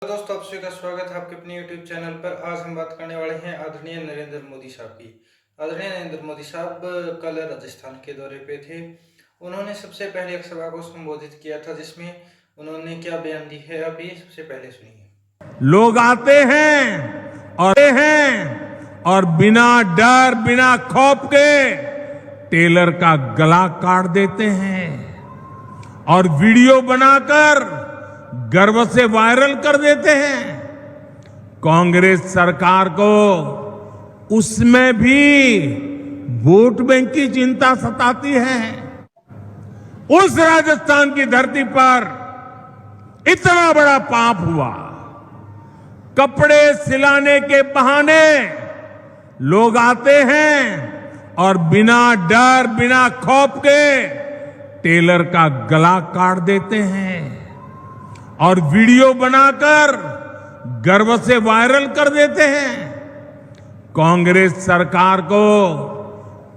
दोस्तों, आप सभी का स्वागत है आपके अपने YouTube चैनल पर। आज हम बात करने वाले हैं आदरणीय नरेंद्र मोदी साहब की। आदरणीय नरेंद्र मोदी साहब कल राजस्थान के दौरे पे थे। उन्होंने सबसे पहले एक सभा को संबोधित किया था, जिसमें उन्होंने क्या बयान दी है आप ये सबसे पहले सुनिए। लोग आते हैं और बिना डर बिना खौफ के टेलर का गला काट देते हैं और वीडियो बनाकर गर्व से वायरल कर देते हैं। कांग्रेस सरकार को उसमें भी वोट बैंक की चिंता सताती है। उस राजस्थान की धरती पर इतना बड़ा पाप हुआ। कपड़े सिलाने के बहाने लोग आते हैं और बिना डर बिना खौफ के टेलर का गला काट देते हैं और वीडियो बनाकर गर्व से वायरल कर देते हैं। कांग्रेस सरकार को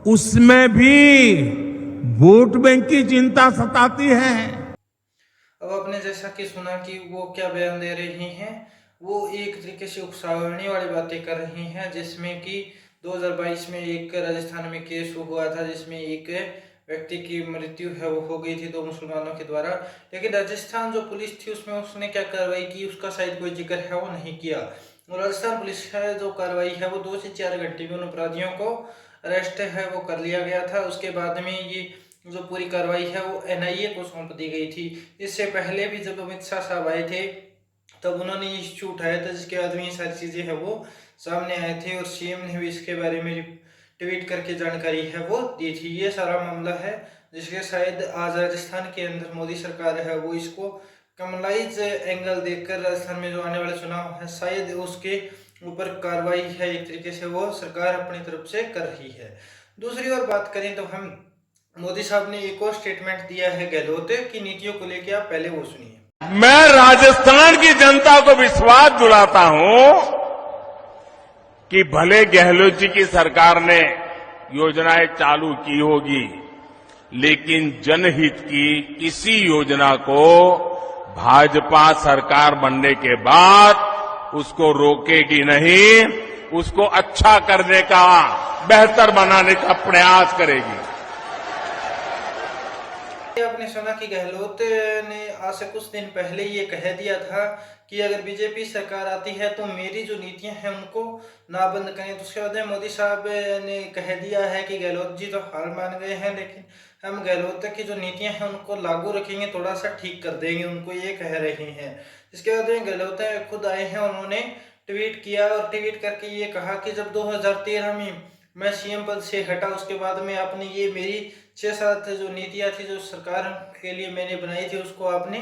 उसमें भी वोट बैंक की चिंता सताती है। अब आपने जैसा कि सुना कि वो क्या बयान दे रही हैं, वो एक तरीके से उकसाने वाली बातें कर रही हैं, जिसमें कि 2022 में एक राजस्थान में केस हुआ था, जिसमें एक व्यक्ति की मृत्यु है वो हो गई थी 2 मुसलमानों के द्वारा। लेकिन राजस्थान जो पुलिस थी उसमें उसने क्या कार्रवाई की, उसका शायद कोई जिक्र है वो नहीं किया। और राजस्थान पुलिस का जो कार्रवाई है वो 2 से 4 घंटे में उन अपराधियों को अरेस्ट है वो कर लिया गया था। उसके बाद में ये जो पूरी कार्रवाई है वो NIA को सौंप दी गई थी। इससे पहले भी जब अमित शाह साहब आए थे तब उन्होंने ये इश्यू उठाया था, जिसके बाद में ये सारी चीजें है वो सामने आए थे और CM ने भी इसके बारे में ट्वीट करके जानकारी है वो दी थी। ये सारा मामला है जिसके शायद आज राजस्थान के अंदर मोदी सरकार है वो इसको कमलाइज एंगल देखकर राजस्थान में जो आने वाले चुनाव है शायद उसके ऊपर कार्रवाई है एक तरीके से वो सरकार अपनी तरफ से कर रही है। दूसरी ओर बात करें तो हम मोदी साहब ने एक और स्टेटमेंट दिया है गहलोत की नीतियों को लेकर, आप पहले वो सुनिए। मैं राजस्थान की जनता को विश्वास दिलाता हूं कि भले गहलोत जी की सरकार ने योजनाएं चालू की होगी, लेकिन जनहित की किसी योजना को भाजपा सरकार बनने के बाद उसको रोकेगी नहीं, उसको अच्छा करने का, बेहतर बनाने का प्रयास करेगी। आपने सुना कि गहलोत ने आज से कुछ दिन पहले ये कह दिया था कि अगर बीजेपी सरकार आती है तो मेरी जो नीतियां हैं उनको ना बंद करें। तो उसके बाद में मोदी साहब ने कह दिया है कि गहलोत जी तो हार मान गए हैं, लेकिन हम गहलोत की जो नीतियां हैं उनको लागू रखेंगे, थोड़ा सा ठीक कर देंगे उनको, ये कह रहे हैं। इसके बाद में गहलोत खुद आए हैं, उन्होंने ट्वीट किया और ट्वीट करके ये कहा कि जब 2013 में मैं CM पद से हटा, उसके बाद में आपने ये मेरी 6-7 जो नीतियां थी जो सरकार के लिए मैंने बनाई थी उसको आपने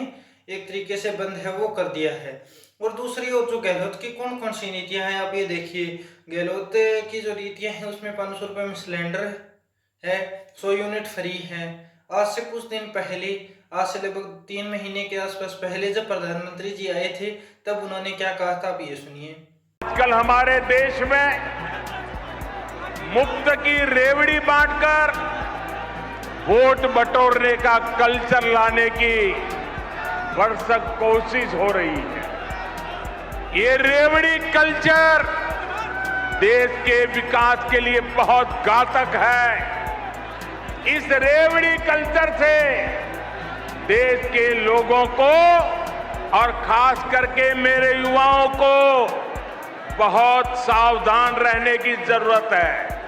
एक तरीके से बंद है वो कर दिया है। और दूसरी ओर जो गहलोत की कौन कौन सी नीतियां हैं आप ये देखिए। गहलोत की जो नीतियां हैं उसमें 500 रुपये में सिलेंडर है, 100 यूनिट फ्री है। आज से कुछ दिन पहले, आज से लगभग 3 महीने के आसपास पहले जब प्रधानमंत्री जी आए थे तब उन्होंने क्या कहा था, आप ये सुनिए। आजकल हमारे देश में मुफ्त की रेवड़ी बांटकर वोट बटोरने का कल्चर लाने की भरसक कोशिश हो रही है। ये रेवड़ी कल्चर देश के विकास के लिए बहुत घातक है। इस रेवड़ी कल्चर से देश के लोगों को और खास करके मेरे युवाओं को बहुत सावधान रहने की जरूरत है।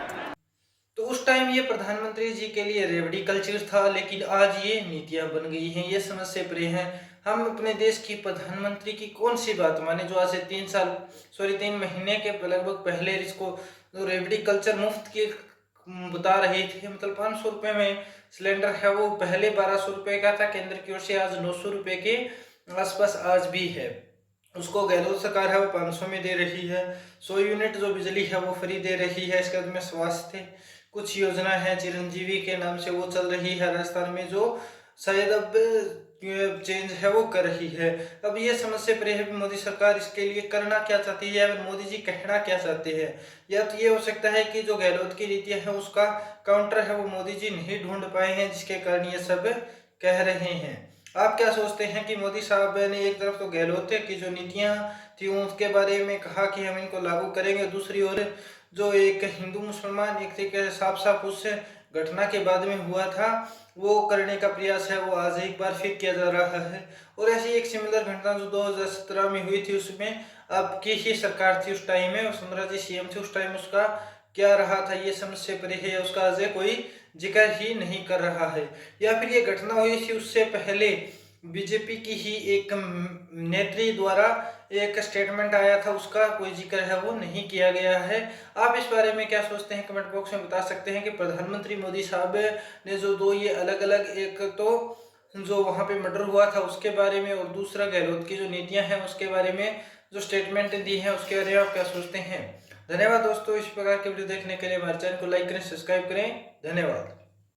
तो उस टाइम ये प्रधानमंत्री जी के लिए रेवड़ी कल्चर था, लेकिन आज ये नीतियां बन गई हैं। ये समझ से परे हैं। हम अपने देश की प्रधानमंत्री की कौन सी बात माने जो आज से 3 महीने के लगभग पहले इसको जो रेवड़ी कल्चर मुफ्त की बता रहे थे। मतलब 500 रुपये में सिलेंडर है वो पहले 1200 रुपये का था केंद्र की ओर से, आज 900 रुपये के आसपास आज भी है। उसको गहलोत सरकार है वो 500 में दे रही है। 100 यूनिट जो बिजली है वो फ्री दे रही है। इसके बाद में स्वास्थ्य कुछ योजना है चिरंजीवी के नाम से वो चल रही है राजस्थान में, जो शायद अब चेंज है वो कर रही है। अब ये समझ से परे है मोदी सरकार इसके लिए करना क्या चाहती है, और मोदी जी कहना क्या चाहते हैं। या तो ये हो सकता है कि जो गहलोत की नीतियां है उसका काउंटर है वो मोदी जी नहीं ढूंढ पाए हैं, जिसके कारण ये सब कह रहे हैं। आप क्या सोचते हैं कि मोदी साहब ने एक तरफ तो गहलोत की जो नीतियां थी उसके बारे में कहा कि हम इनको लागू करेंगे, दूसरी ओर जो एक हिंदू मुसलमान एक तरीके से साफ साफ उस घटना के बाद में हुआ था वो करने का प्रयास है वो आज एक बार फिर किया जा रहा है। और ऐसी एक सिमिलर घटना जो 2017 में हुई थी उसमें आपकी ही सरकार थी उस टाइम में, वसुंधरा जी सीएम थे उस टाइम, उसका क्या रहा था ये समझ से परे है, उसका आज कोई जिक्र ही नहीं कर रहा है। या फिर ये घटना हुई थी उससे पहले बीजेपी की ही एक नेत्री द्वारा एक स्टेटमेंट आया था, उसका कोई जिक्र है वो नहीं किया गया है। आप इस बारे में क्या सोचते हैं कमेंट बॉक्स में बता सकते हैं कि प्रधानमंत्री मोदी साहब ने जो दो ये अलग अलग, एक तो जो वहां पे मर्डर हुआ था उसके बारे में और दूसरा गहलोत की जो नीतियां हैं उसके बारे में जो स्टेटमेंट दी है उसके बारे में आप क्या सोचते हैं। धन्यवाद दोस्तों, इस प्रकार के वीडियो देखने के लिए हमारे चैनल को लाइक करें, सब्सक्राइब करें। धन्यवाद।